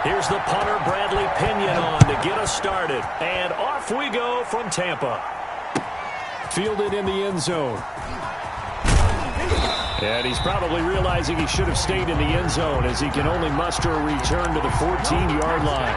Here's the punter, Bradley Pinion, on to get us started. And off we go from Tampa. Fielded in the end zone. And he's probably realizing he should have stayed in the end zone as he can only muster a return to the 14-yard line.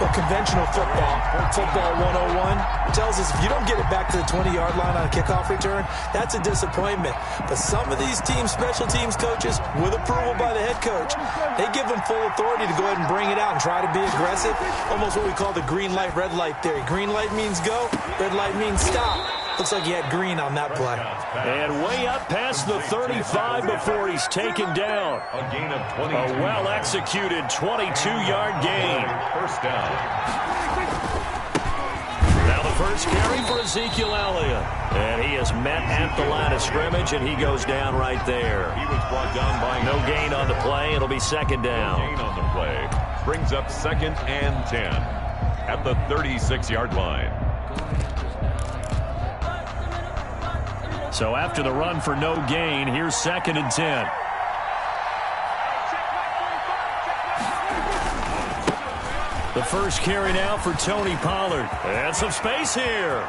Well, conventional football 101, tells us if you don't get it back to the 20-yard line on a kickoff return, that's a disappointment. But some of these teams, special teams coaches, with approval by the head coach, they give them full authority to go ahead and bring it out and try to be aggressive. Almost what we call the green light, red light theory. Green light means go, red light means stop. Looks like he had green on that play. And way up past the 35 before he's taken down. A well-executed 22-yard gain. First down. Now the first carry for Ezekiel Elliott. And he is met at the line of scrimmage, and he goes down right there. He was brought down by no gain on the play. It'll be second down. No gain on the play. Brings up 2nd and 10 at the 36-yard line. So after the run for no gain, here's 2nd and 10. The first carry now for Tony Pollard. And some space here.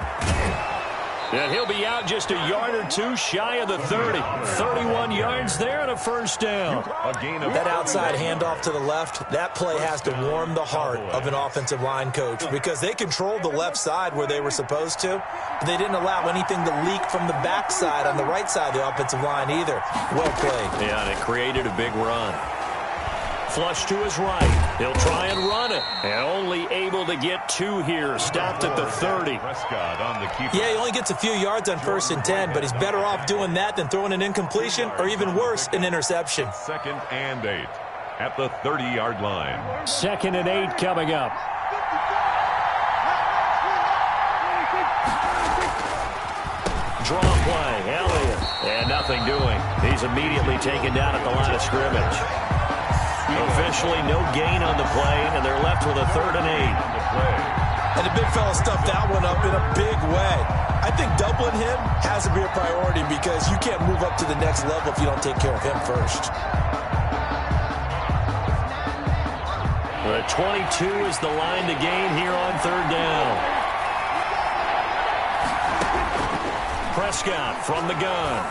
And he'll be out just a yard or two shy of the 30. 31 yards there and a first down. That outside handoff to the left, that play has to warm the heart of an offensive line coach because they controlled the left side where they were supposed to, but they didn't allow anything to leak from the backside on the right side of the offensive line either. Well played. Yeah, and it created a big run. Flush to his right. He'll try and run it. And only able to get 2 here. Stopped at the 30. Yeah, he only gets a few yards on 1st and 10, but he's better off doing that than throwing an incompletion or even worse, an interception. 2nd and 8 at the 30-yard line. 2nd and 8 coming up. Draw play. Elliott. And nothing doing. He's immediately taken down at the line of scrimmage. Officially no gain on the play, and they're left with a 3rd and 8. And the big fella stuffed that one up in a big way. I think doubling him has to be a priority because you can't move up to the next level if you don't take care of him first. The 22 is the line to gain here on 3rd down. Prescott from the gun.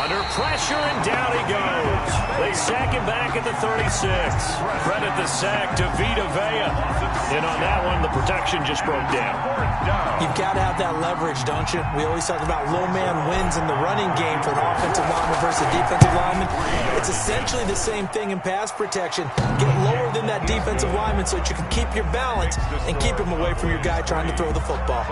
Under pressure, and down he goes. They sack him back at the 36. Credit the sack to Vita Vea. And on that one, the protection just broke down. You've got to have that leverage, don't you? We always talk about low man wins in the running game for an offensive lineman versus a defensive lineman. It's essentially the same thing in pass protection. Get lower than that defensive lineman so that you can keep your balance and keep him away from your guy trying to throw the football.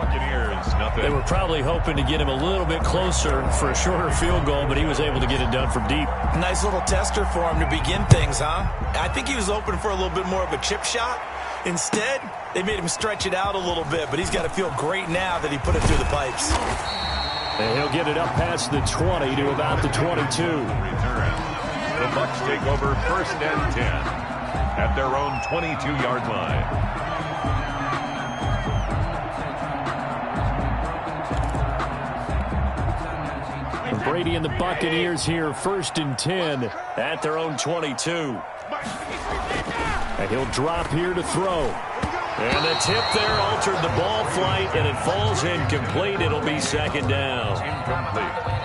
They were probably hoping to get him a little bit closer for a shorter field goal, but he was able to get it done from deep. Nice little tester for him to begin things, huh? I think he was open for a little bit more of a chip shot. Instead, they made him stretch it out a little bit, but he's got to feel great now that he put it through the pipes. And he'll get it up past the 20 to about the 22. The Bucs take over 1st and 10 at their own 22-yard line. Brady and the Buccaneers here, 1st and 10 at their own 22. And he'll drop here to throw. And the tip there altered the ball flight, and it falls incomplete. It'll be 2nd down. Incomplete.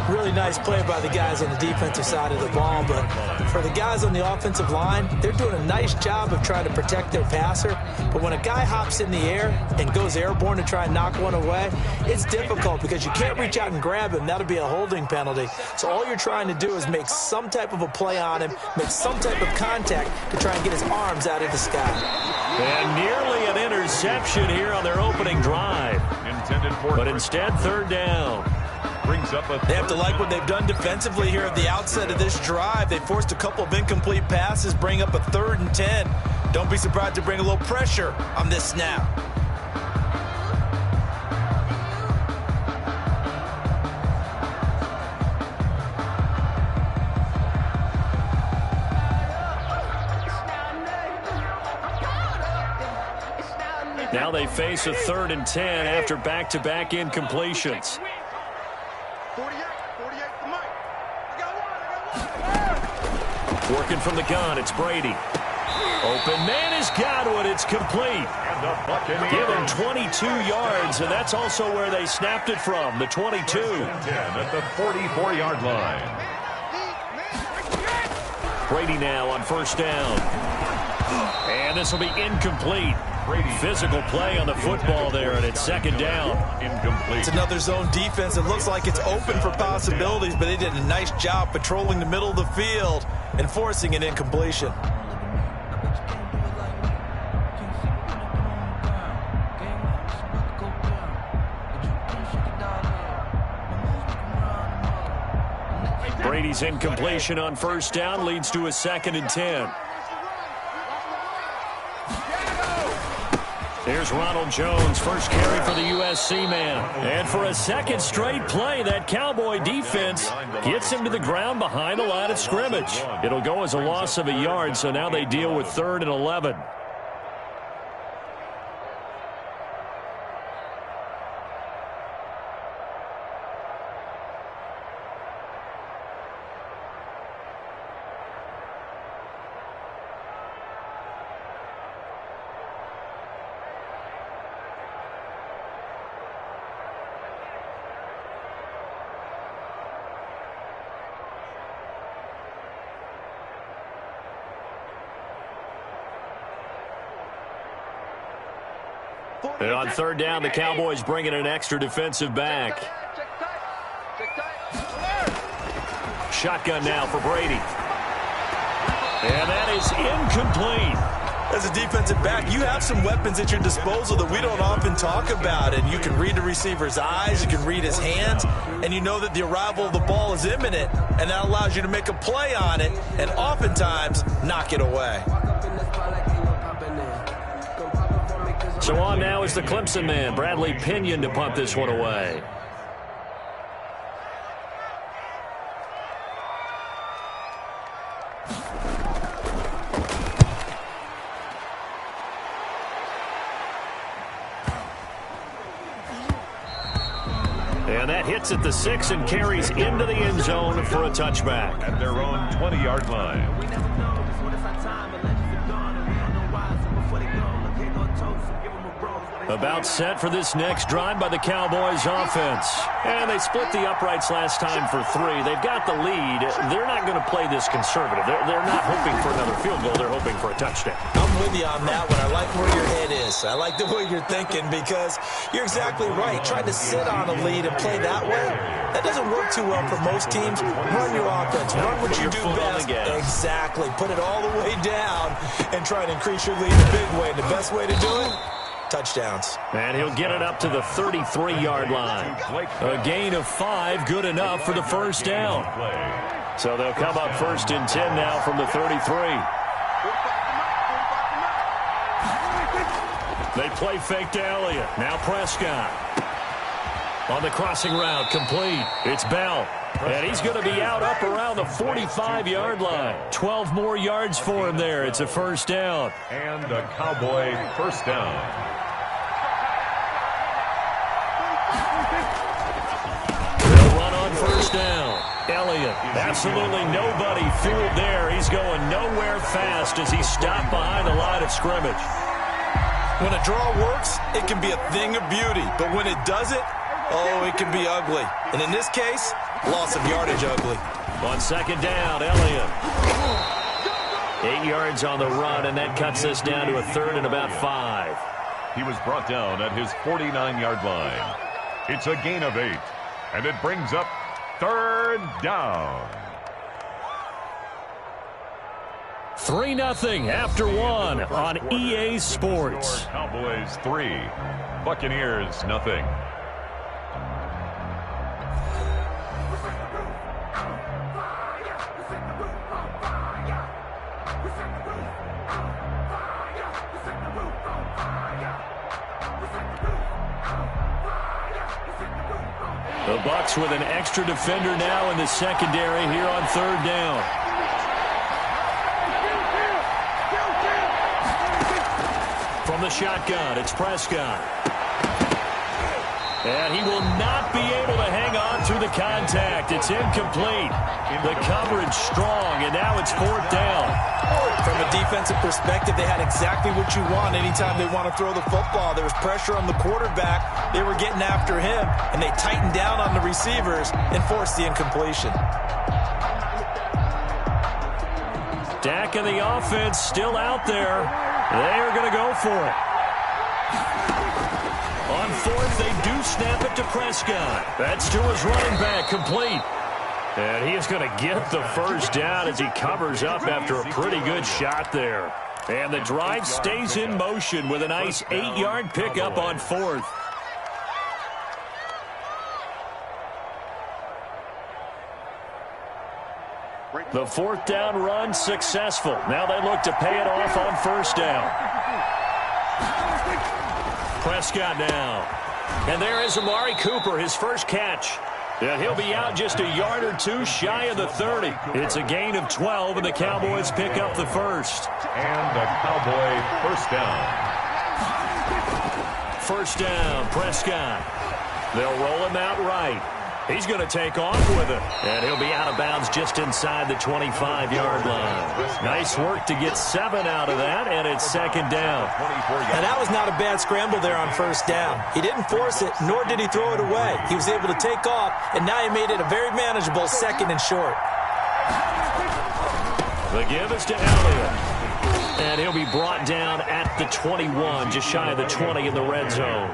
Really nice play by the guys on the defensive side of the ball, but for the guys on the offensive line, they're doing a nice job of trying to protect their passer. But when a guy hops in the air and goes airborne to try and knock one away, it's difficult because you can't reach out and grab him. That'll be a holding penalty. So all you're trying to do is make some type of a play on him, make some type of contact to try and get his arms out of the sky. And nearly an interception here on their opening drive. But instead, 3rd down. They have to like what they've done defensively here at the outset of this drive. They forced a couple of incomplete passes, bring up a 3rd and 10. Don't be surprised to bring a little pressure on this snap. Now they face a 3rd and 10 after back-to-back incompletions. Working from the gun, it's Brady. Open man has got one. It's complete. Give him 22 yards, and that's also where they snapped it from, the 22. 10 at the 44-yard line. Brady now on first down. And this will be incomplete. Physical play on the football there, and it's second down. Incomplete. It's another zone defense. It looks like it's open for possibilities, but they did a nice job patrolling the middle of the field and forcing an incompletion. Brady's incompletion on first down leads to a 2nd and 10. Here's Ronald Jones, first carry for the USC man. And for a second straight play, that Cowboy defense gets him to the ground behind the line of scrimmage. It'll go as a loss of a yard, so now they deal with 3rd and 11. And on 3rd down, the Cowboys bring in an extra defensive back. Shotgun now for Brady. And that is incomplete. As a defensive back, you have some weapons at your disposal that we don't often talk about. And you can read the receiver's eyes, you can read his hands, and you know that the arrival of the ball is imminent, and that allows you to make a play on it and oftentimes knock it away. So on now is the Clemson man, Bradley Pinion, to punt this one away. And that hits at the 6 and carries into the end zone for a touchback. At their own 20-yard line. About set for this next drive by the Cowboys offense. And they split the uprights last time for 3. They've got the lead. They're not going to play this conservative. They're not hoping for another field goal. They're hoping for a touchdown. I'm with you on that one. I like where your head is. I like the way you're thinking because you're exactly right. Trying to sit on a lead and play that way, that doesn't work too well for most teams. Run your offense. Run what you do best. Exactly. Put it all the way down and try to increase your lead in a big way. And the best way to do it? Touchdowns. And he'll get it up to the 33-yard line. A gain of 5, good enough for the first down. So they'll come up 1st and 10 now from the 33. They play fake to Elliott. Now Prescott. On the crossing route, complete. It's Bell. And he's going to be out up around the 45-yard line. 12 more yards for him there. It's a first down. And a Cowboy first down. They'll run on first down. Elliott, absolutely nobody fooled there. He's going nowhere fast as he stopped behind the line of scrimmage. When a draw works, it can be a thing of beauty. But when it doesn't, oh, it can be ugly. And in this case, loss of yardage ugly. On second down, Elliott. 8 yards on the run, and that cuts us down to a 3rd and about 5. He was brought down at his 49-yard line. It's a gain of 8, and it brings up 3rd down. 3-0 after 1 on EA Sports. Cowboys 3, Buccaneers nothing. The Bucs with an extra defender now in the secondary here on 3rd down. From the shotgun, it's Prescott. And he will not be able to hang on through the contact. It's incomplete. The coverage strong, and now it's 4th down. From from a defensive perspective, they had exactly what you want anytime they want to throw the football. There was pressure on the quarterback. They were getting after him, and they tightened down on the receivers and forced the incompletion. Dak and the offense still out there. They are going to go for it. On fourth, they do snap it to Prescott. That's to his running back, complete. And he is going to get the first down as he covers up after a pretty good shot there. And the drive stays in motion with a nice 8-yard pickup on fourth. The fourth down run successful. Now they look to pay it off on first down. Prescott now. And there is Amari Cooper, his first catch. And he'll be out just a yard or two shy of the 30. It's a gain of 12, and the Cowboys pick up the first. And the Cowboy first down. First down, Prescott. They'll roll him out right. He's going to take off with it. And he'll be out of bounds just inside the 25-yard line. Nice work to get 7 out of that, and it's second down. And that was not a bad scramble there on first down. He didn't force it, nor did he throw it away. He was able to take off, and now he made it a very manageable second and short. The give is to Elliott. And he'll be brought down at the 21, just shy of the 20 in the red zone.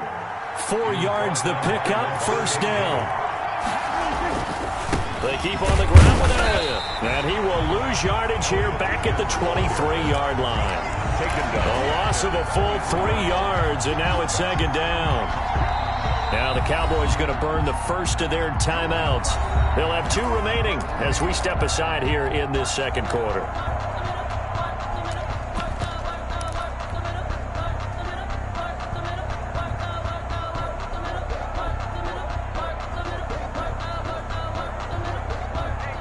4 yards the pickup, first down. They keep on the ground with Elliott. And he will lose yardage here back at the 23-yard line. A loss of a full 3 yards, and now it's second down. Now the Cowboys going to burn the first of their timeouts. They'll have 2 remaining as we step aside here in this second quarter.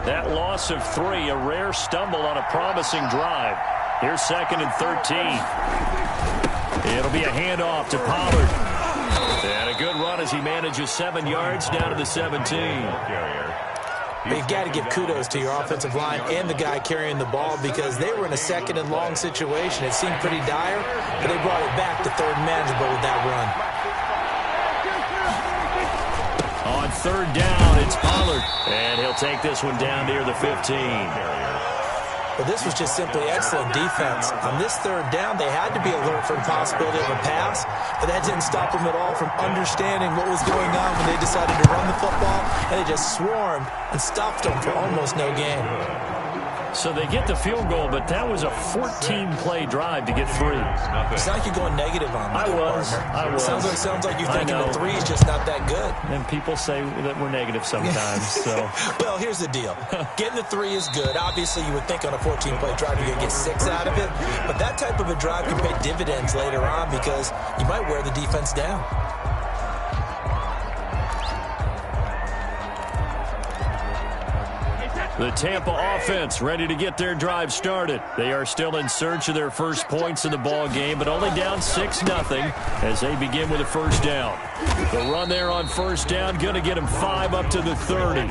That loss of 3, a rare stumble on a promising drive. Here's second and 13. It'll be a handoff to Pollard. And a good run as he manages 7 yards down to the 17. You've got to give kudos to your offensive line and the guy carrying the ball because they were in a second and long situation. It seemed pretty dire, but they brought it back to third and manageable with that run. On third down, it's Pollard. And he'll take this one down near the 15. But this was just simply excellent defense. On this third down, they had to be alert for the possibility of a pass, but that didn't stop them at all from understanding what was going on when they decided to run the football, and they just swarmed and stuffed them for almost no gain. So they get the field goal, but that was a 14-play drive to get 3. It's not like you're going negative on that. I was. Sounds like you're thinking the 3 is just not that good. And people say that we're negative sometimes. So. Well, here's the deal. Getting the 3 is good. Obviously, you would think on a 14-play drive you're going to get 6 out of it. But that type of a drive can pay dividends later on because you might wear the defense down. The Tampa offense ready to get their drive started. They are still in search of their first points in the ball game, but only down 6-0 as they begin with a first down. The run there on first down going to get them 5 up to the 30.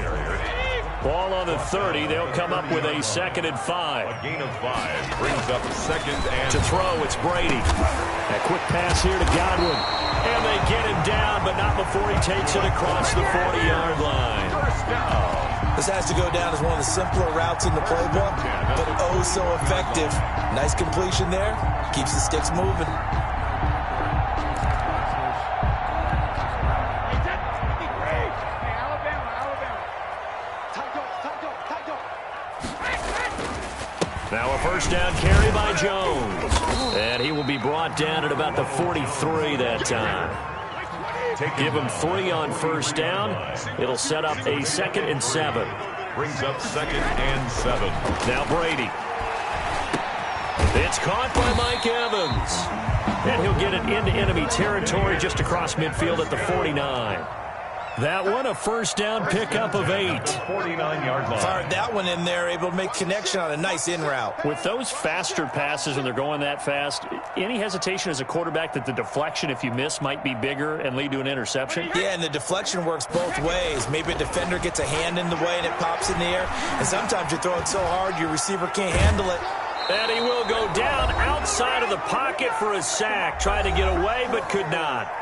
Ball on the 30. They'll come up with a second and 5. A gain of 5 brings up second and... To throw, it's Brady. A quick pass here to Godwin. And they get him down, but not before he takes it across the 40-yard line. First down. This has to go down as one of the simpler routes in the playbook, but oh so effective. Nice completion there. Keeps the sticks moving. Now a first down carry by Jones. And he will be brought down at about the 43 that time. Give him 3 on first down. It'll set up a second and 7. Brings up second and 7. Now Brady. It's caught by Mike Evans. And he'll get it into enemy territory just across midfield at the 49. That one, a first down pickup of 8. 49-yard line. Fired that one in there, able to make connection on a nice in route. With those faster passes when they're going that fast, any hesitation as a quarterback that the deflection, if you miss, might be bigger and lead to an interception? Yeah, and the deflection works both ways. Maybe a defender gets a hand in the way and it pops in the air. And sometimes you throw it so hard your receiver can't handle it. And he will go down outside of the pocket for a sack. Tried to get away, but could not.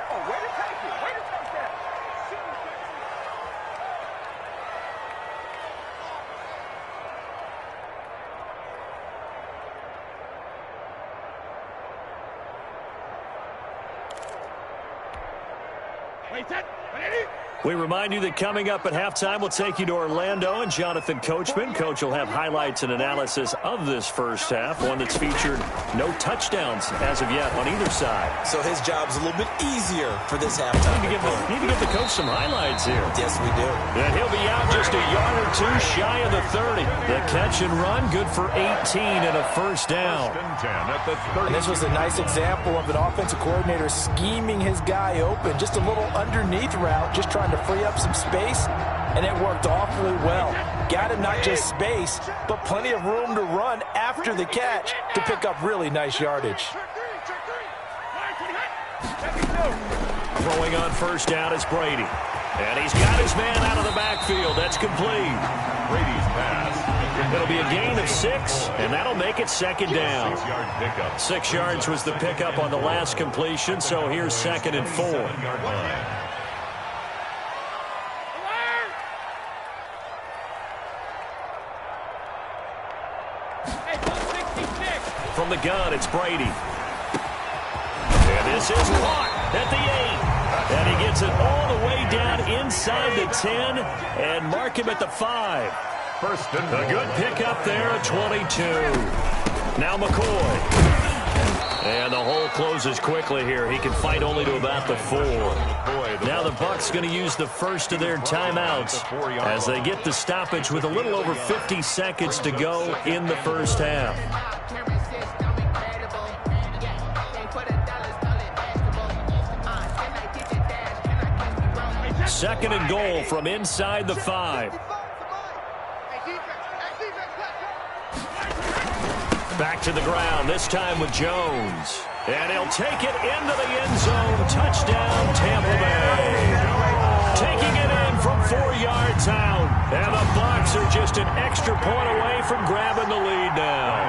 We remind you that coming up at halftime, we'll take you to Orlando and Jonathan Coachman. Coach will have highlights and analysis of this first half, one that's featured no touchdowns as of yet on either side. So his job's a little bit easier for this halftime. Need to give the coach some highlights here. Yes, we do. And he'll be out just a yard or two shy of the 30. The catch and run, good for 18 and a first down. And this was a nice example of an offensive coordinator scheming his guy open. Just a little underneath route, just trying to free up some space, and it worked awfully well. Got him not just space, but plenty of room to run after the catch to pick up really nice yardage. Throwing on first down is Brady. And he's got his man out of the backfield. That's complete. Brady's pass. It'll be a gain of 6, and that'll make it second down. 6-yard pickup. 6 yards was the pickup on the last completion, so here's second and 4. 7-yard line. From the gun, it's Brady. And this is caught at the 8. And he gets it all the way down inside the 10 and mark him at the 5. First and A good pickup there at 22. Now McCoy. And the hole closes quickly here. He can fight only to about the 4. Now the Bucs going to use the first of their timeouts as they get the stoppage with a little over 50 seconds to go in the first half. Second and goal from inside the 5. Back to the ground, this time with Jones. And he'll take it into the end zone. Touchdown, Tampa Bay. Taking it in from 4 yards out. And the Bucs are just an extra point away from grabbing the lead now.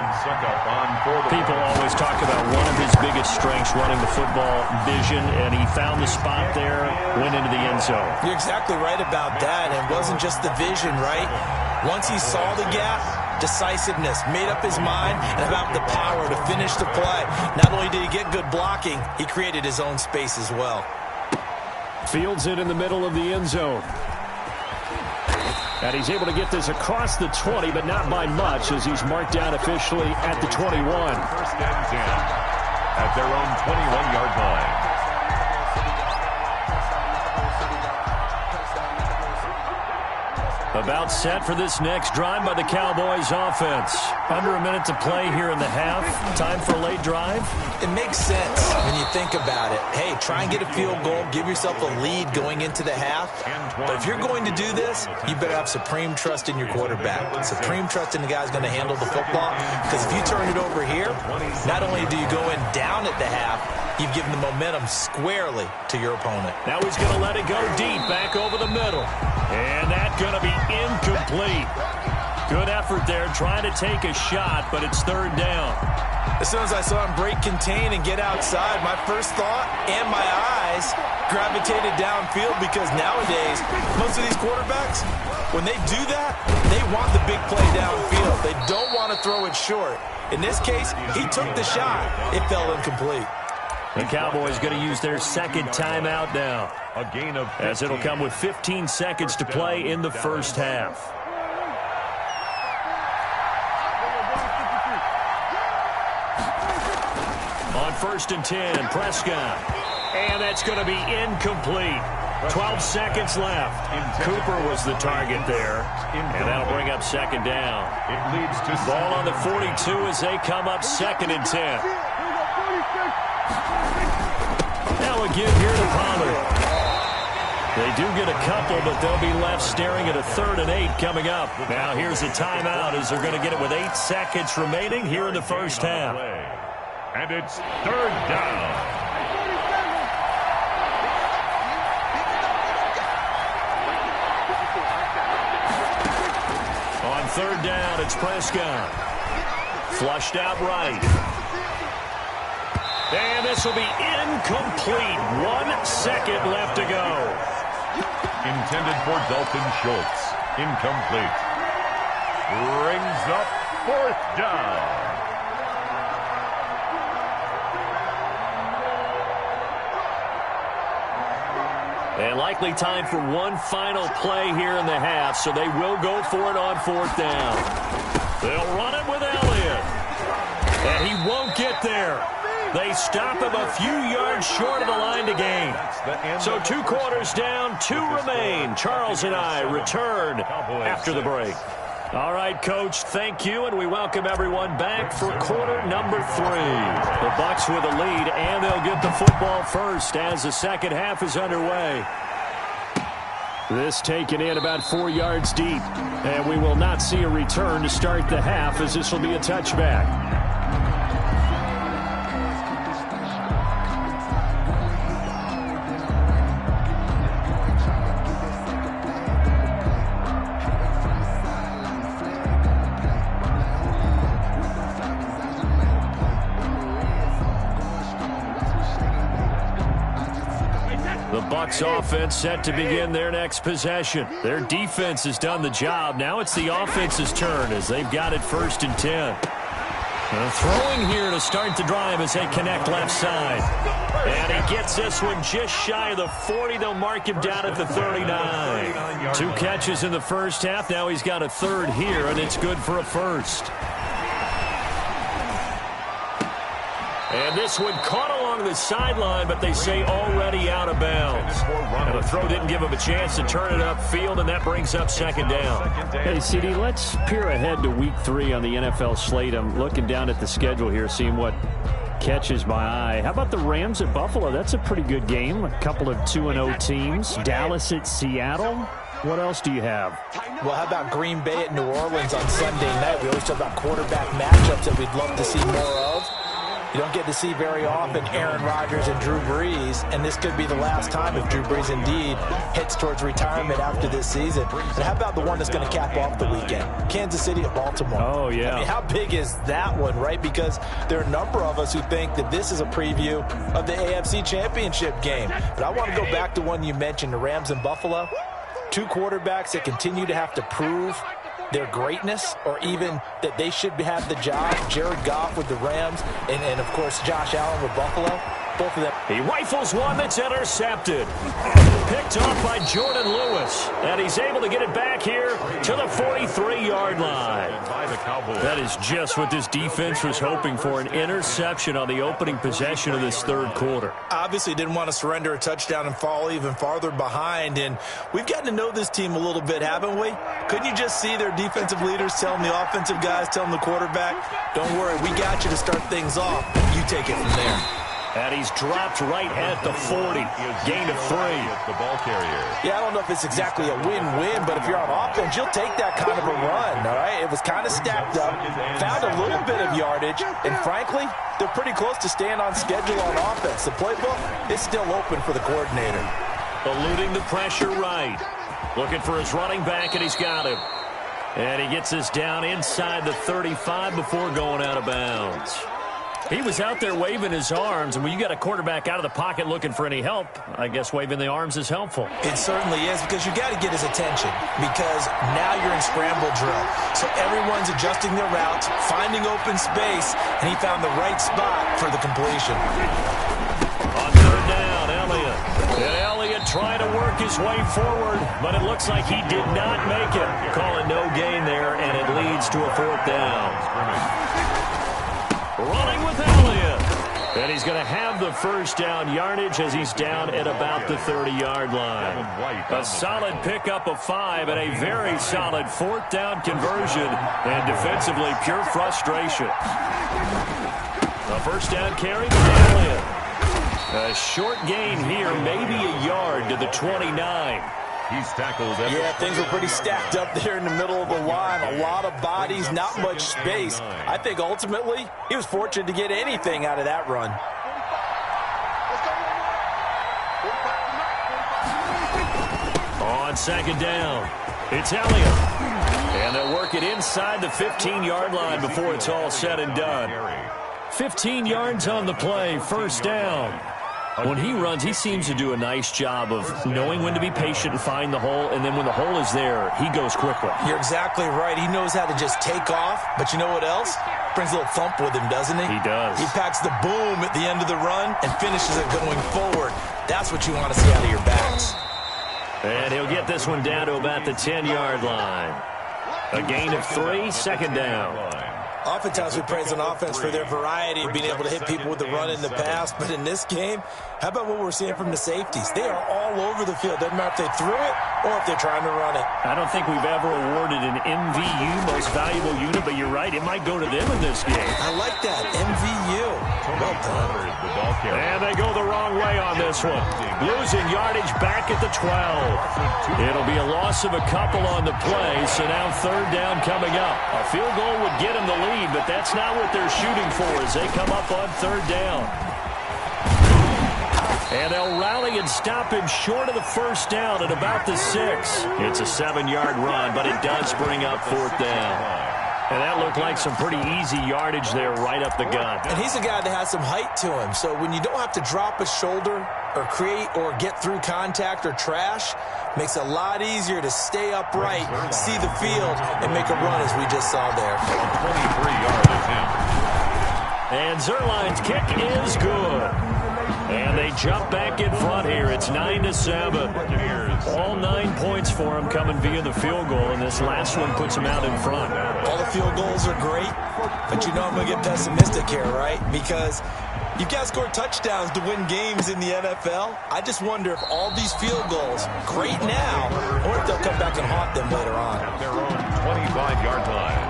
People always talk about one of his biggest strengths, running the football, vision, and he found the spot there, went into the end zone. You're exactly right about that. And it wasn't just the vision, right? Once he saw the gap, decisiveness, made up his mind, and about the power to finish the play. Not only did he get good blocking, he created his own space as well. Fields it in the middle of the end zone. And he's able to get this across the 20, but not by much, as he's marked down officially at the 21. First and 10 at their own 21-yard line. About set for this next drive by the Cowboys offense. Under a minute to play here in the half. Time for a late drive. It makes sense when you think about it. Hey, try and get a field goal. Give yourself a lead going into the half. But if you're going to do this, you better have supreme trust in your quarterback. Supreme trust in the guy who's going to handle the football. Because if you turn it over here, not only do you go in down at the half, you've given the momentum squarely to your opponent. Now he's going to let it go deep back over the middle. And that's going to be incomplete. Good effort there trying to take a shot, but it's third down. As soon as I saw him break contain and get outside, my first thought and my eyes gravitated downfield, because nowadays, most of these quarterbacks, when they do that, they want the big play downfield. They don't want to throw it short. In this case, he took the shot. It fell incomplete. The Cowboys going to use their second timeout now. A gain of 15. As it'll come with 15 seconds to play in the first half. On first and 10, Prescott. And that's going to be incomplete. 12 seconds left. Cooper was the target there. And that'll bring up second down. It leads to ball on the 42 as they come up second and 10. Now a give here to Pollard. They do get a couple, but they'll be left staring at a 3rd and 8 coming up. Now here's a timeout as they're going to get it with 8 seconds remaining here in the first half. And it's third down. On third down, it's Prescott. Flushed out right. And this will be incomplete. 1 second left to go. Intended for Dalton Schultz. Incomplete. Brings up 4th down. And likely time for one final play here in the half, so they will go for it on 4th down. They'll run it with Elliott. And he won't get there. They stop him a few yards short of the line to gain. So 2 quarters down, 2 remain. Charles and I return after the break. All right, Coach, thank you, and we welcome everyone back for quarter number 3. The Bucs with a lead, and they'll get the football first as the second half is underway. This taken in about 4 yards deep, and we will not see a return to start the half as this will be a touchback. Bucs offense set to begin their next possession. Their defense has done the job. Now it's the offense's turn as they've got it 1st and 10. Throwing here to start the drive as they connect left side. And he gets this one just shy of the 40. They'll mark him down at the 39. 2 catches in the first half. Now he's got a 3rd here, and it's good for a 1st. And this one caught along the sideline, but they say already out of bounds. And the throw didn't give him a chance to turn it upfield, and that brings up 2nd down. Hey, CD, let's peer ahead to week 3 on the NFL slate. I'm looking down at the schedule here, seeing what catches my eye. How about the Rams at Buffalo? That's a pretty good game. A couple of 2-0 teams. Dallas at Seattle. What else do you have? Well, how about Green Bay at New Orleans on Sunday night? We always talk about quarterback matchups that we'd love to see more of. You don't get to see very often Aaron Rodgers and Drew Brees, and this could be the last time if Drew Brees indeed heads towards retirement after this season. And how about the one that's going to cap off the weekend? Kansas City at Baltimore. Oh, yeah. I mean, how big is that one, right? Because there are a number of us who think that this is a preview of the AFC Championship game. But I want to go back to one you mentioned, the Rams and Buffalo. 2 quarterbacks that continue to have to prove their greatness, or even that they should have the job. Jared Goff with the Rams, and of course, Josh Allen with Buffalo. Both of them. He rifles one that's intercepted. Picked off by Jordan Lewis. And he's able to get it back here to the 43-yard line. That is just what this defense was hoping for, an interception on the opening possession of this 3rd quarter. Obviously didn't want to surrender a touchdown and fall even farther behind. And we've gotten to know this team a little bit, haven't we? Couldn't you just see their defensive leaders telling the offensive guys, telling the quarterback, don't worry, we got you to start things off. You take it from there. And he's dropped right at the 40. Gain of 3. The ball carrier. Yeah, I don't know if it's exactly a win-win, but if you're on offense, you'll take that kind of a run, all right? It was kind of stacked up, found a little bit of yardage, and frankly, they're pretty close to staying on schedule on offense. The playbook is still open for the coordinator. Eluding the pressure right. Looking for his running back, and he's got him. And he gets this down inside the 35 before going out of bounds. He was out there waving his arms, and when you got a quarterback out of the pocket looking for any help, I guess waving the arms is helpful. It certainly is, because you got to get his attention, because now you're in scramble drill. So everyone's adjusting their routes, finding open space, and he found the right spot for the completion. On 3rd down, Elliott. And Elliott trying to work his way forward, but it looks like he did not make it. Calling no gain there, and it leads to a 4th down. Running with Elliott. And he's going to have the 1st down yardage as he's down at about the 30-yard line. A solid pickup of 5 and a very solid 4th down conversion. And defensively, pure frustration. A 1st down carry by Elliott. A short gain here, maybe a yard to the 29. He's tackled. Yeah, things were pretty stacked up there in the middle of the line. A lot of bodies, not much space. I think ultimately he was fortunate to get anything out of that run. On 2nd down, it's Elliott. And they'll work it inside the 15-yard line before it's all said and done. 15 yards on the play, first down. When he runs, he seems to do a nice job of knowing when to be patient and find the hole, and then when the hole is there, he goes quickly. You're exactly right. He knows how to just take off, but you know what else? Brings a little thump with him, doesn't he? He does. He packs the boom at the end of the run and finishes it going forward. That's what you want to see out of your backs. And he'll get this one down to about the 10-yard line. A gain of 3, second down. Oftentimes we praise an offense for their variety of being able to hit people with the run in the past, but in this game, how about what we're seeing from the safeties? They are all over the field. Doesn't matter if they threw it or if they're trying to run it. I don't think we've ever awarded an MVU, most valuable unit, but you're right, it might go to them in this game. I like that, MVU. Well done. And they go the wrong way on this one. Losing yardage back at the 12. It'll be a loss of a couple on the play, so now third down coming up. A field goal would get them the lead, but that's not what they're shooting for as they come up on third down. And they'll rally and stop him short of the first down at about the 6. It's a 7-yard run, but it does bring up fourth down. And that looked like some pretty easy yardage there right up the gut. And he's a guy that has some height to him, so when you don't have to drop a shoulder or create or get through contact or trash, makes it a lot easier to stay upright, see the field, and make a run as we just saw there. 23-yard attempt. And Zerline's kick is good. And they jump back in front here. It's 9-7. All 9 points for them coming via the field goal, and this last one puts them out in front. All the field goals are great, but you know I'm going to get pessimistic here, right? Because you've got to score touchdowns to win games in the NFL. I just wonder if all these field goals, great now, or if they'll come back and haunt them later on. At their own 25-yard line.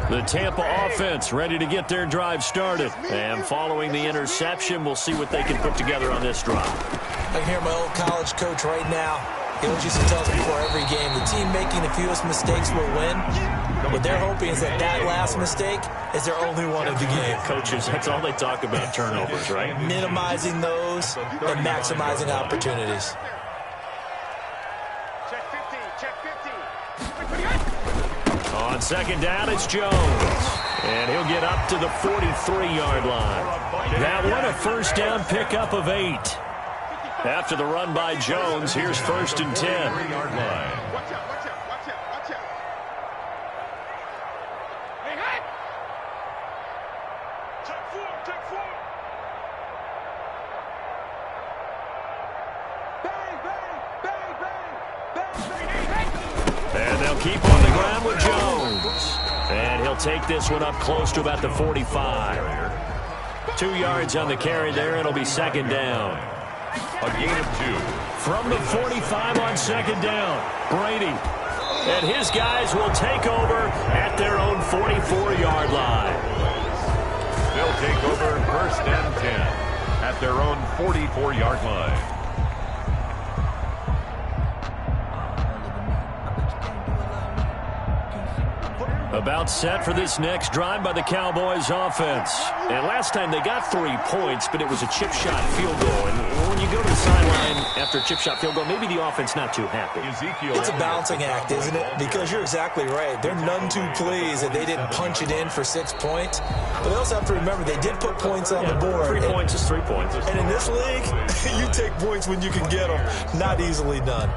The Tampa offense ready to get their drive started. And following the interception, we'll see what they can put together on this drive. I can hear my old college coach right now. He always used to tell us before every game, the team making the fewest mistakes will win. What they're hoping is that that last mistake is their only one of the game. Coaches, that's all they talk about, turnovers, right? Minimizing those and maximizing opportunities. On second down, it's Jones. And he'll get up to the 43-yard line. That one a first down pickup of 8. After the run by Jones, here's first and 10. 3-yard line. And they'll keep on the ground with Jones. And he'll take this one up close to about the 45. 2 yards on the carry there. It'll be second down. A gain of 2. From the 45 on second down, Brady. And his guys will take over at their own 44-yard line. They'll take over first and 10 at their own 44-yard line. About set for this next drive by the Cowboys offense. And last time they got 3 points, but it was a chip shot field goal. And when you go to the sideline after a chip shot field goal, maybe the offense not too happy. It's a balancing act, isn't it? Because you're exactly right. They're none too pleased that they didn't punch it in for 6 points. But they also have to remember they did put points on the board. 3 points is 3 points. And in this league, you take points when you can get them. Not easily done.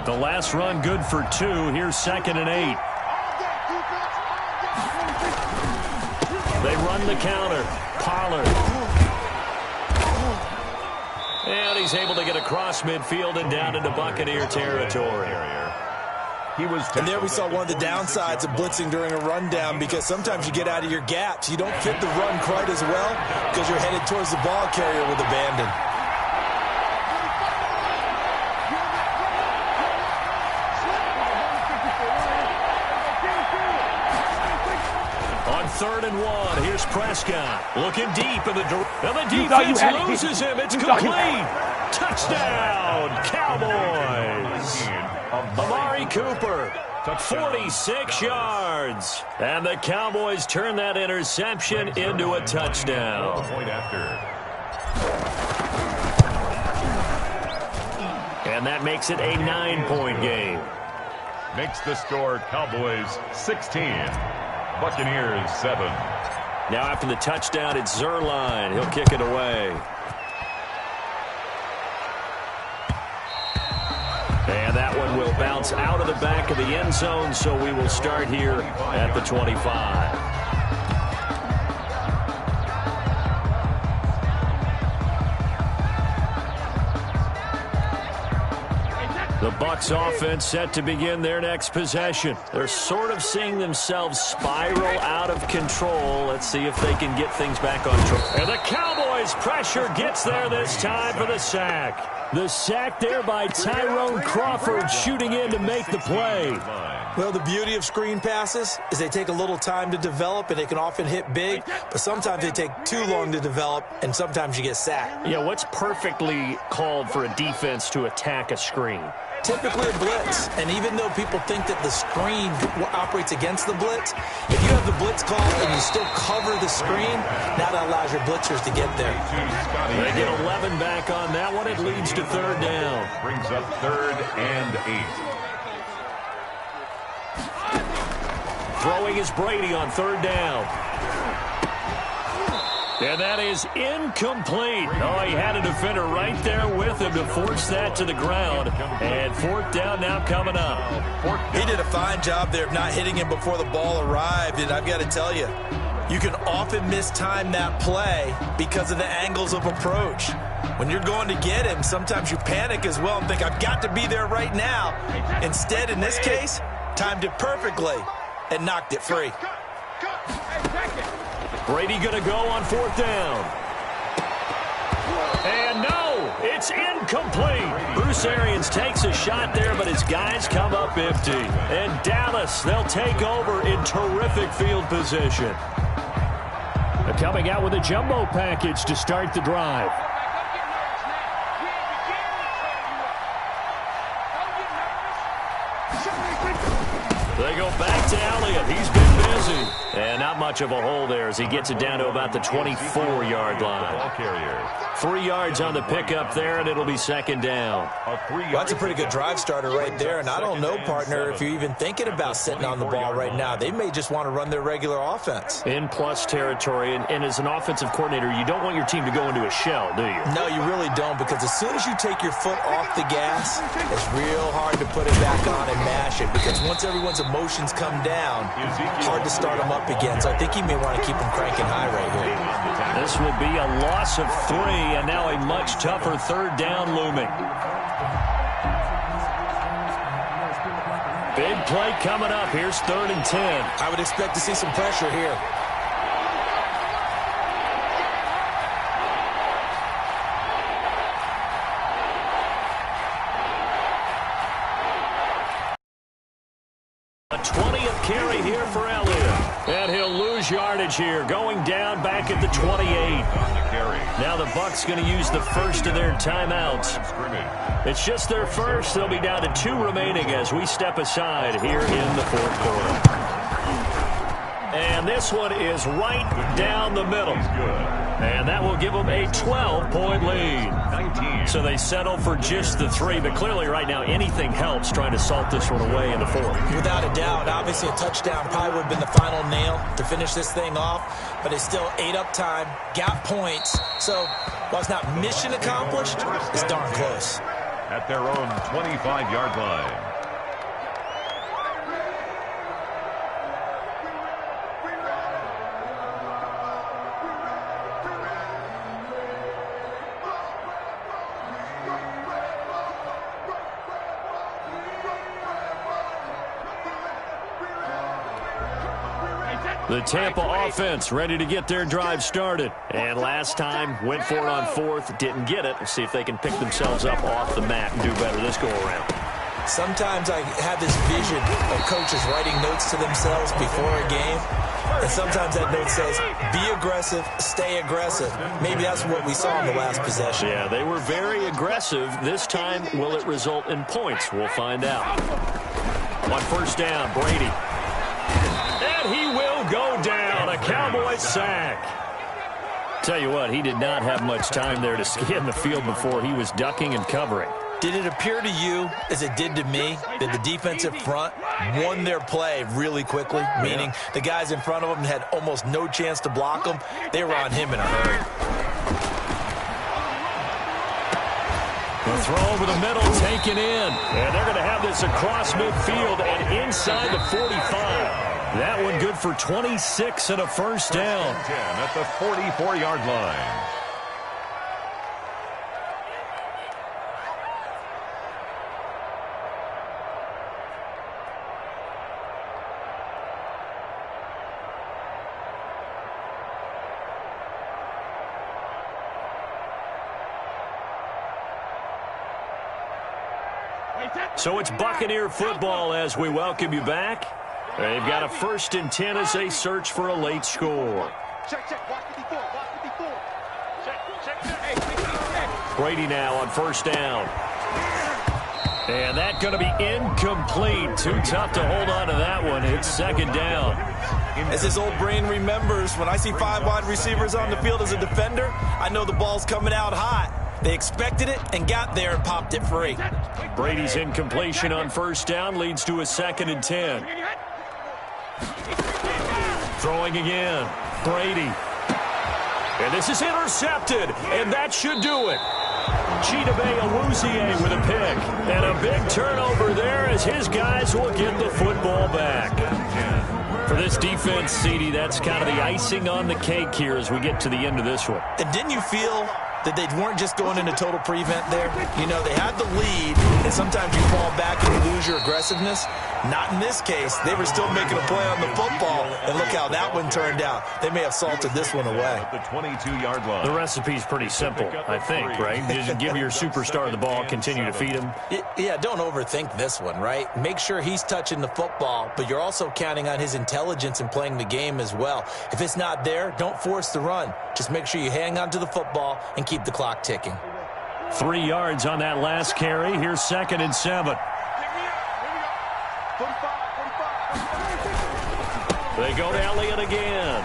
The last run good for 2. Here's second and 8. They run the counter. Pollard. And he's able to get across midfield and down into Buccaneer territory. And there we saw one of the downsides of blitzing during a rundown, because sometimes you get out of your gaps. You don't fit the run quite as well because you're headed towards the ball carrier with abandon. Third and 1. Here's Prescott looking deep in the defense loses him. It's complete. Touchdown, Cowboys. Amari Cooper, 46 yards. And the Cowboys turn that interception into a touchdown. Point after. And that makes it a 9-point game. Makes the score Cowboys 16, Buccaneers 7. Now after the touchdown, it's Zerline. He'll kick it away. And that one will bounce out of the back of the end zone, so we will start here at the 25. The Bucs offense set to begin their next possession. They're sort of seeing themselves spiral out of control. Let's see if they can get things back on track. And the Cowboys' pressure gets there this time for the sack. The sack there by Tyrone Crawford shooting in to make the play. Well, the beauty of screen passes is they take a little time to develop, and they can often hit big, but sometimes they take too long to develop, and sometimes you get sacked. Yeah, what's perfectly called for a defense to attack a screen? Typically a blitz, and even though people think that the screen operates against the blitz, if you have the blitz call and you still cover the screen, now that allows your blitzers to get there. They get 11 back on that one. It leads to third down. Brings up 3rd and 8. Throwing is Brady on third down. And that is incomplete. Oh, he had a defender right there with him to force that to the ground. And fourth down now coming up. He did a fine job there of not hitting him before the ball arrived, and I've got to tell you, you can often mistime that play because of the angles of approach. When you're going to get him, sometimes you panic as well and think, I've got to be there right now. Instead, in this case, timed it perfectly and knocked it free. Brady going to go on fourth down. And no, it's incomplete. Bruce Arians takes a shot there, but his guys come up empty. And Dallas, they'll take over in terrific field position. They're coming out with a jumbo package to start the drive. They go back to Elliott. He's been busy. And not much of a hole there as he gets it down to about the 24-yard line. 3 yards on the pickup there, and it'll be second down. Well, that's a pretty good drive starter right there. And I don't know, partner, if you're even thinking about sitting on the ball right now. They may just want to run their regular offense. In plus territory. And as an offensive coordinator, you don't want your team to go into a shell, do you? No, you really don't, because as soon as you take your foot off the gas, it's real hard to put it back on and mash it, because once everyone's emotions come down, hard to start them up again. So I think he may want to keep them cranking high right here. This will be a loss of 3, and now a much tougher third down looming. Big play coming up. Here's 3rd and 10. I would expect to see some pressure here. A 20th carry here for Elliott. And he'll lose yardage here, going down back at the 28. Now the Bucs going to use the first of their timeouts. It's just their first. They'll be down to 2 remaining as we step aside here in the fourth quarter. And this one is right down the middle. And that will give them a 12-point lead. So they settle for just the 3. But clearly right now anything helps trying to salt this one away in the fourth. Without a doubt. Obviously a touchdown probably would have been the final nail to finish this thing off. But it's still ate up time, got points. So while it's not mission accomplished, it's darn close. At their own 25-yard line. The Tampa offense ready to get their drive started. And last time, went for it on 4th, didn't get it. We'll see if they can pick themselves up off the mat and do better this go-around. Sometimes I have this vision of coaches writing notes to themselves before a game. And sometimes that note says, be aggressive, stay aggressive. Maybe that's what we saw in the last possession. Yeah, they were very aggressive. This time, will it result in points? We'll find out. On first down, Brady. And he will go down. A Cowboys sack. Tell you what, he did not have much time there to scan the field before he was ducking and covering. Did it appear to you, as it did to me, that the defensive front won their play really quickly? Meaning the guys in front of them had almost no chance to block them. They were on him in a hurry. The throw over the middle, taken in. And they're going to have this across midfield and inside the 45. That one good for 26 and a first down. 10 at the 44-yard line. So it's Buccaneer football as we welcome you back. They've got a 1st and 10 as they search for a late score. Brady now on first down. And that's going to be incomplete. Too tough to hold on to that one. It's 2nd down. As his old brain remembers, when I see 5 wide receivers on the field as a defender, I know the ball's coming out hot. They expected it and got there and popped it free. Brady's incompletion on first down leads to a 2nd and 10. Throwing again. Brady. And this is intercepted. And that should do it. Chidobe Awuzie with a pick. And a big turnover there as his guys will get the football back. For this defense, CD, that's kind of the icing on the cake here as we get to the end of this one. And didn't you feel that they weren't just going into total prevent there? You know, they had the lead, and sometimes you fall back and you lose your aggressiveness. Not in this case. They were still making a play on the football, and look how that one turned out. They may have salted this one away. The 22-yard line. The recipe's pretty simple, I think, right? You just give your superstar the ball, continue to feed him. Yeah, don't overthink this one, right? Make sure he's touching the football, but you're also counting on his intelligence in playing the game as well. If it's not there, don't force the run. Just make sure you hang on to the football and keep the clock ticking. 3 yards on that last carry. Here's 2nd and 7. They go to Elliott again.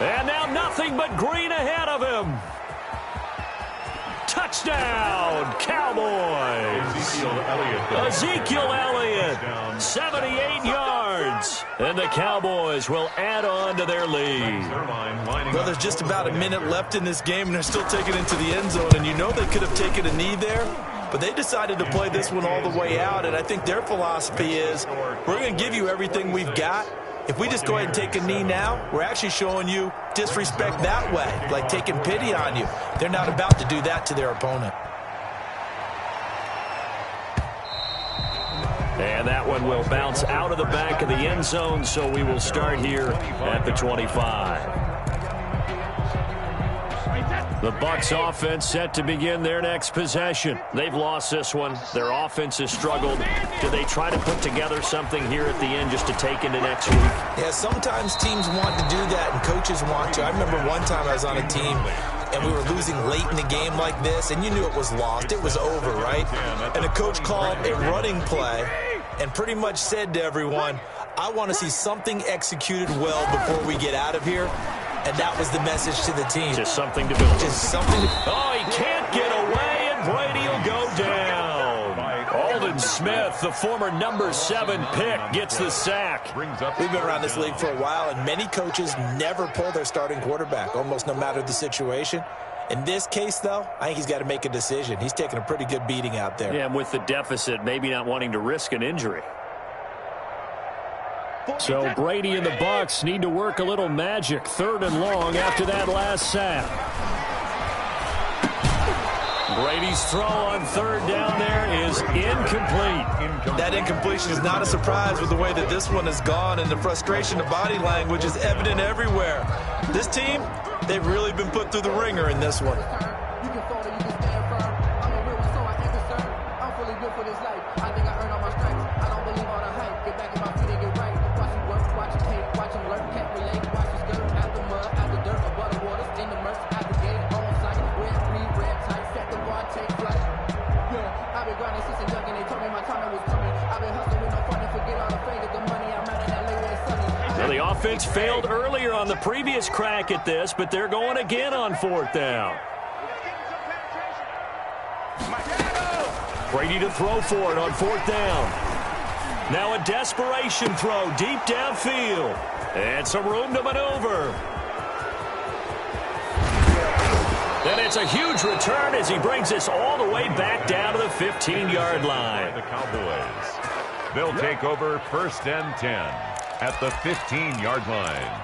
And now nothing but green ahead of him. Touchdown, Cowboys. Ezekiel Elliott, 78 yards. And the Cowboys will add on to their lead. Well, there's just about a minute left in this game, and they're still taking it into the end zone. And you know they could have taken a knee there, but they decided to play this one all the way out. And I think their philosophy is, we're going to give you everything we've got. If we just go ahead and take a knee now, we're actually showing you disrespect that way, like taking pity on you. They're not about to do that to their opponent. And that one will bounce out of the back of the end zone, so we will start here at the 25. The Bucs offense set to begin their next possession. They've lost this one. Their offense has struggled. Do they try to put together something here at the end just to take into next week? Yeah, sometimes teams want to do that and coaches want to. I remember one time I was on a team and we were losing late in the game like this, and you knew it was lost. It was over, right? And the coach called a running play and pretty much said to everyone, I want to see something executed well before we get out of here. And that was the message to the team. Just something to build. Just something to... Oh, he can't get away, and Brady will go down. Aldon Smith, the former number 7 pick, gets the sack. We've been around this league for a while, and many coaches never pull their starting quarterback, almost no matter the situation. In this case, though, I think he's got to make a decision. He's taking a pretty good beating out there. Yeah, and with the deficit, maybe not wanting to risk an injury. So Brady and the Bucs need to work a little magic. 3rd and long after that last sack. Brady's throw on 3rd down there is incomplete. That incompletion is not a surprise with the way that this one has gone, and the frustration of body language is evident everywhere. This team, they've really been put through the ringer in this one. defense failed earlier on the previous crack at this, but they're going again on 4th down. Brady to throw for it on 4th down. Now a desperation throw deep downfield. And some room to maneuver. And it's a huge return as he brings us all the way back down to the 15-yard line. The Cowboys. They'll take over 1st and 10 at the 15-yard line.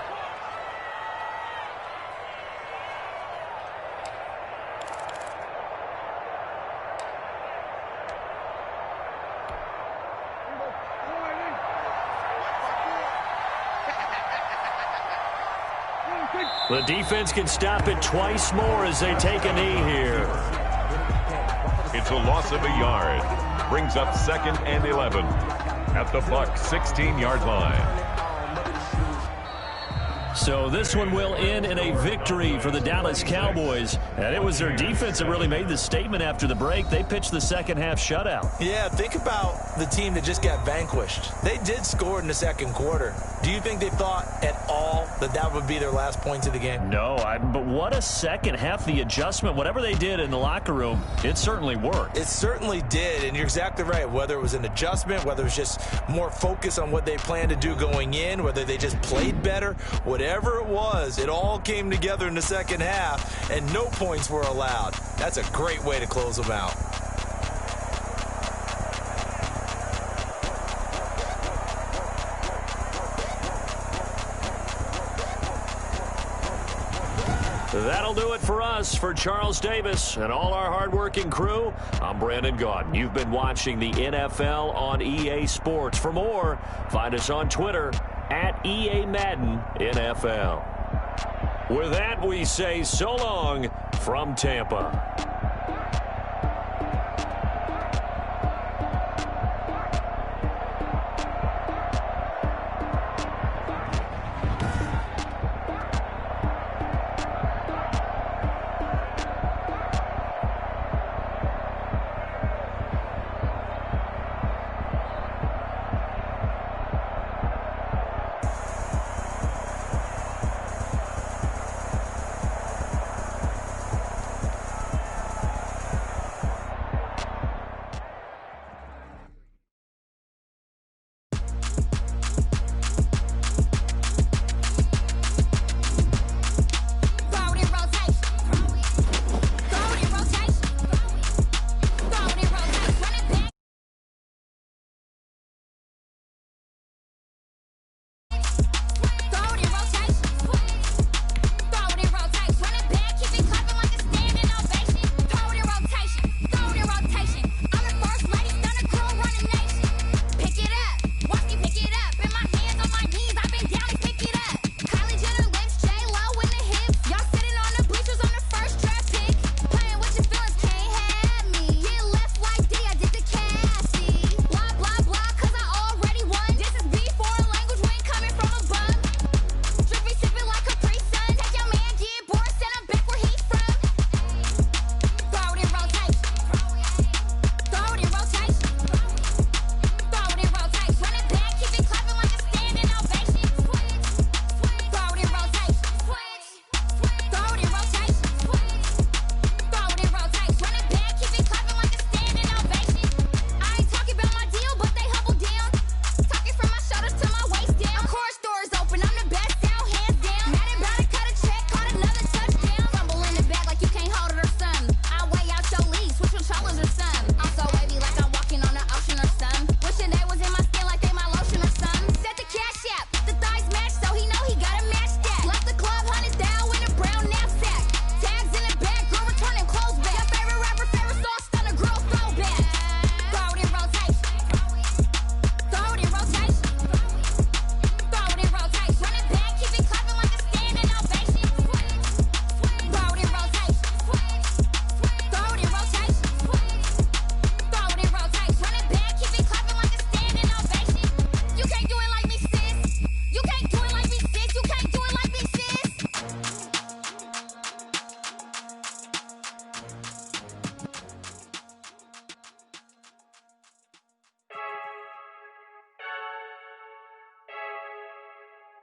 The defense can stop it twice more as they take a knee here. It's a loss of a yard. Brings up 2nd and 11 at the Bucs 16-yard line. So this one will end in a victory for the Dallas Cowboys. And it was their defense that really made the statement after the break. They pitched the second-half shutout. Yeah, think about the team that just got vanquished. They did score in the second quarter. Do you think they thought at all that that would be their last points of the game? No, but what a second half. The adjustment, whatever they did in the locker room, it certainly worked. It certainly did, and you're exactly right. Whether it was an adjustment, whether it was just more focus on what they planned to do going in, whether they just played better, whatever it was, it all came together in the second half, and no points were allowed. That's a great way to close them out. That'll do it for us. For Charles Davis and all our hardworking crew, I'm Brandon Gaudin. You've been watching the NFL on EA Sports. For more, find us on Twitter at EA Madden NFL. With that, we say so long from Tampa.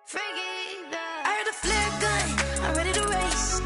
I heard the flare gun, I'm ready to race.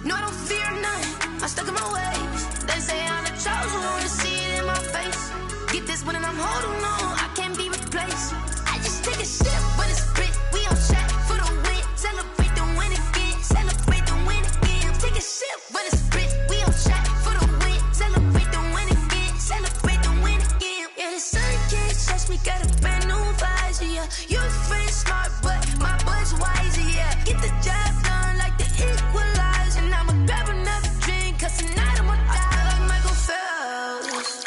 No, I don't fear none, I'm stuck in my ways. They say I'm the chosen one, to see it in my face. Get this one and I'm holding on, I can't be replaced. I just take a sip, but it's spit. We on track for the win. Celebrate the win again, celebrate the win again. Take a sip, but it's spit. We on track for the win. Celebrate the win again, celebrate the win again. Yeah, the sun can't touch me, got a brand new visor, yeah. Your friend's smart, but my bud's wiser, yeah. Get the job done like the equalizer. And I'ma grab another drink, cause tonight I'ma die like Michael Phelps.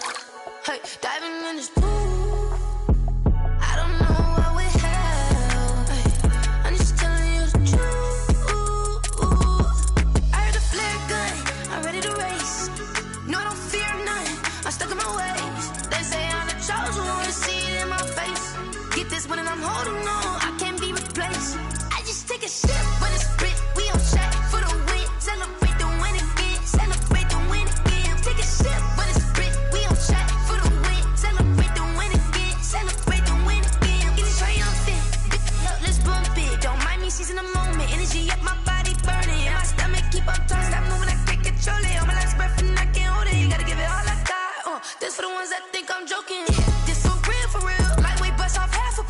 Hey, diving in this pool, I don't know what we have. Hey, I'm just telling you the truth. I heard the flare gun, I'm ready to race. No, I don't fear none, I'm stuck in my ways. They say I'm the chosen one, to see it in my face. Get this one and I'm holding on, I can't be replaced. I just take a sip, but it's spit. We on track for the win. Celebrate the win again, celebrate the win again. Take a sip, but it's spit. We on track for the win. Celebrate the win again, celebrate the win again. Get it triumphant, look, let's bump it. Don't mind me seizing the moment. Energy up my body burning. And my stomach keep up turning. Stop moving, I can't control it. On my last breath and I can't hold it. You gotta give it all I got. This for the ones that think I'm joking. This for real, for real. Lightweight bust off half a.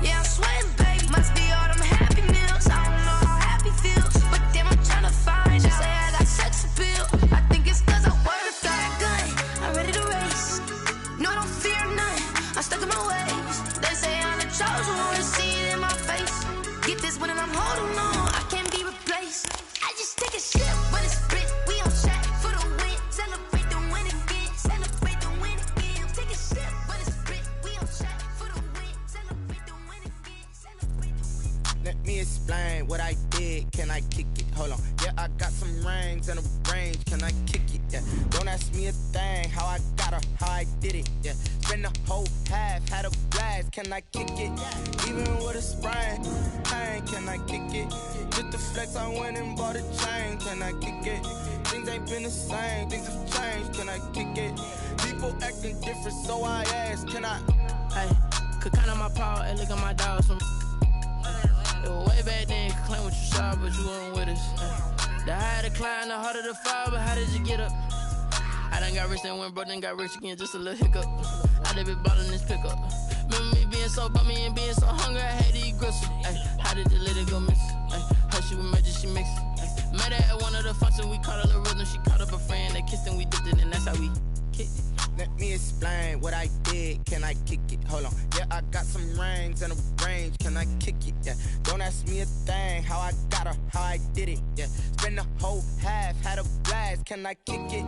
Yeah, I'm sweating, babe. Must be all them happy meals. I don't know how happy feels, but damn, I'm tryna find. She say I got sex appeal. I think it's cause I work. Got a gun, I'm ready to race. No, I don't fear none, I'm stuck in my ways. They say I'm the chosen one, to see it in my face. Get this one and I'm holding on, I can't be replaced. I just take a sip, but it's spit. We on track for the win. Celebrate the win again, celebrate the win again. Take a sip, but it's spit. We on track for the win. Celebrate the win again, celebrate the win. Let me explain what I did. Can I kick it? Hold on. Yeah, I got some rings and a range. Can I kick it? Yeah. Don't ask me a thing. How I got her, how I did it. Yeah. Spend the whole half, had a blast. Can I kick it? Even with a sprain, pain. Can I kick it? Just the flex, I went and bought a chain. Can I kick it? Things ain't been the same. Things have changed. Can I kick it? People acting different, so I ask. Can I? Hey, could count on my power and look at my dogs from. It was way back then, could claim what you saw, but you weren't with us. The higher the climb, the harder the fall, but how did you get up? I done got rich and went broke, then got rich again, just a little hiccup. I done been ballin' this pickup. Remember me being so bummy and being so hungry, I had to eat gristle. Ay, how did the lady go miss? How she was magic, she mixed. Met her at one of the functions, we caught a little rhythm, she caught up a friend, they kissed and we dipped it, and that's how we kicked it. Let me explain what I did. Can I kick it? Hold on. Yeah, I got some rings and a range. Can I kick it? Yeah. Don't ask me a thing. How I got her, how I did it. Yeah. Spend the whole half, had a blast. Can I kick it?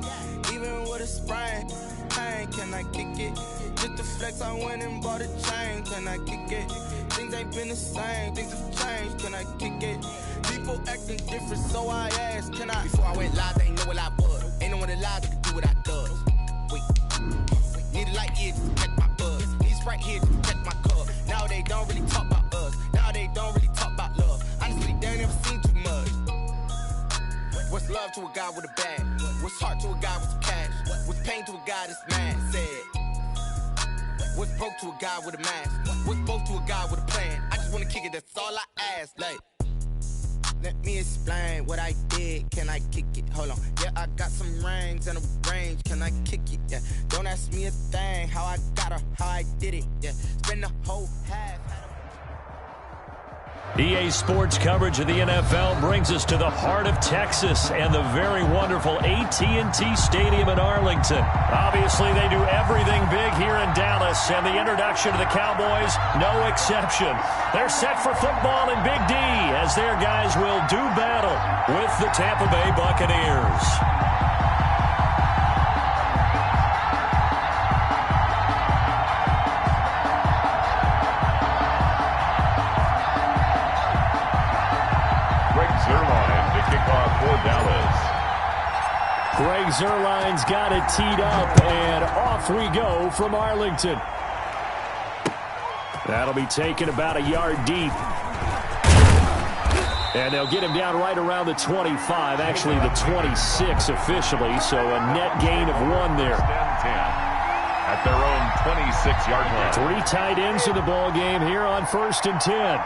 Even with a sprain, pain. Can I kick it? Just the flex, I went and bought a chain. Can I kick it? Things ain't been the same. Things have changed. Can I kick it? People acting different, so I asked. Can I? Before I went live, they ain't know what I was. Ain't no one alive that could do what I does. Wait. Need a light here to catch my buzz. Need Sprite here to catch my cup. Now they don't really talk about us. Now they don't really talk about love. Honestly, they ain't never seen too much. What's love to a guy with a bag? What's heart to a guy with some cash? What's pain to a guy that's mad? Said. What's broke to a guy with a mask? What's both to a guy with a plan? I just wanna kick it, that's all I ask. Like, let me explain what I did. Can I kick it? Hold on. Yeah, I got some rings and a range. Can I kick it? Yeah. Don't ask me a thing. How I got her, how I did it. Yeah. Spend the whole half. EA Sports coverage of the NFL brings us to the heart of Texas and the very wonderful AT&T Stadium in Arlington. Obviously, they do everything big here in Dallas, and the introduction to the Cowboys, no exception. They're set for football in Big D as their guys will do battle with the Tampa Bay Buccaneers. Greg Zuerlein's got it teed up, and off we go from Arlington. That'll be taken about a yard deep. And they'll get him down right around the 25, actually the 26 officially, so a net gain of 1 there. At their own 26-yard line. 3 tight ends in the ball game here on 1st and 10.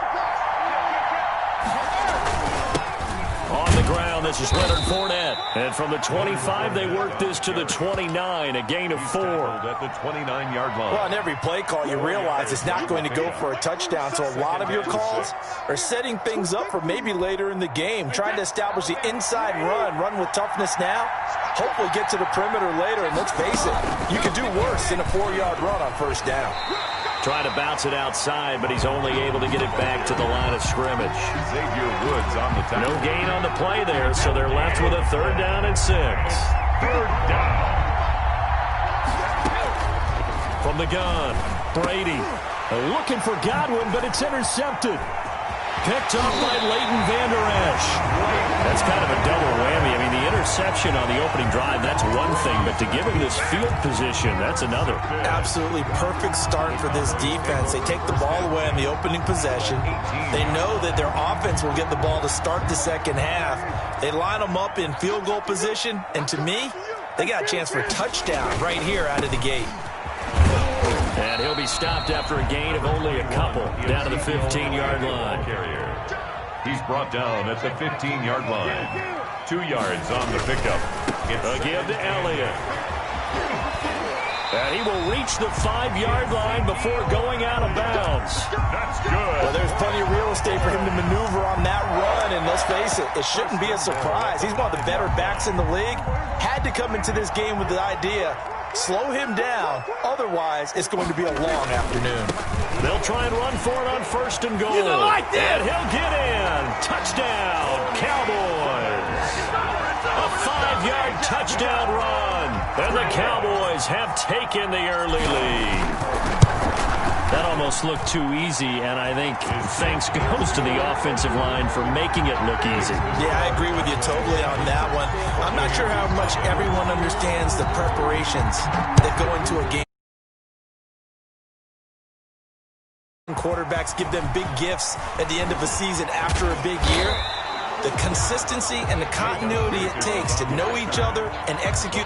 On the ground, this is Leonard Fournette. And from the 25, they work this to the 29, a gain of 4. At the 29-yard line. Well, on every play call, you realize it's not going to go for a touchdown, so a lot of your calls are setting things up for maybe later in the game, trying to establish the inside run with toughness now, hopefully get to the perimeter later, and let's face it, you could do worse than a 4-yard run on first down. Trying to bounce it outside, but he's only able to get it back to the line of scrimmage. Xavier Woods on the tackle. No gain on the play there, so they're left with a 3rd down and 6. 3rd down. From the gun, Brady looking for Godwin, but it's intercepted. Picked up by Leighton Vander Esch. That's kind of a double whammy. I mean, the interception on the opening drive, that's one thing, but to give him this field position, that's another. Absolutely perfect start for this defense. They take the ball away in the opening possession. They know that their offense will get the ball to start the second half. They line them up in field goal position, and to me, they got a chance for a touchdown right here out of the gate. And he'll be stopped after a gain of only a couple down to the 15-yard line. He's brought down at the 15-yard line. 2 yards on the pickup. A give to Elliott. And he will reach the 5-yard line before going out of bounds. That's good. Well, there's plenty of real estate for him to maneuver on that run, and let's face it, it shouldn't be a surprise. He's one of the better backs in the league. Had to come into this game with the idea, slow him down, otherwise it's going to be a long afternoon. They'll try and run for it on 1st and goal. And he'll get in. Touchdown, Cowboys. A 5-yard touchdown run. And the Cowboys have taken the early lead. That almost looked too easy, and I think thanks goes to the offensive line for making it look easy. Yeah, I agree with you totally on that one. I'm not sure how much everyone understands the preparations that go into a game. Quarterbacks give them big gifts at the end of a season after a big year. The consistency and the continuity it takes to know each other and execute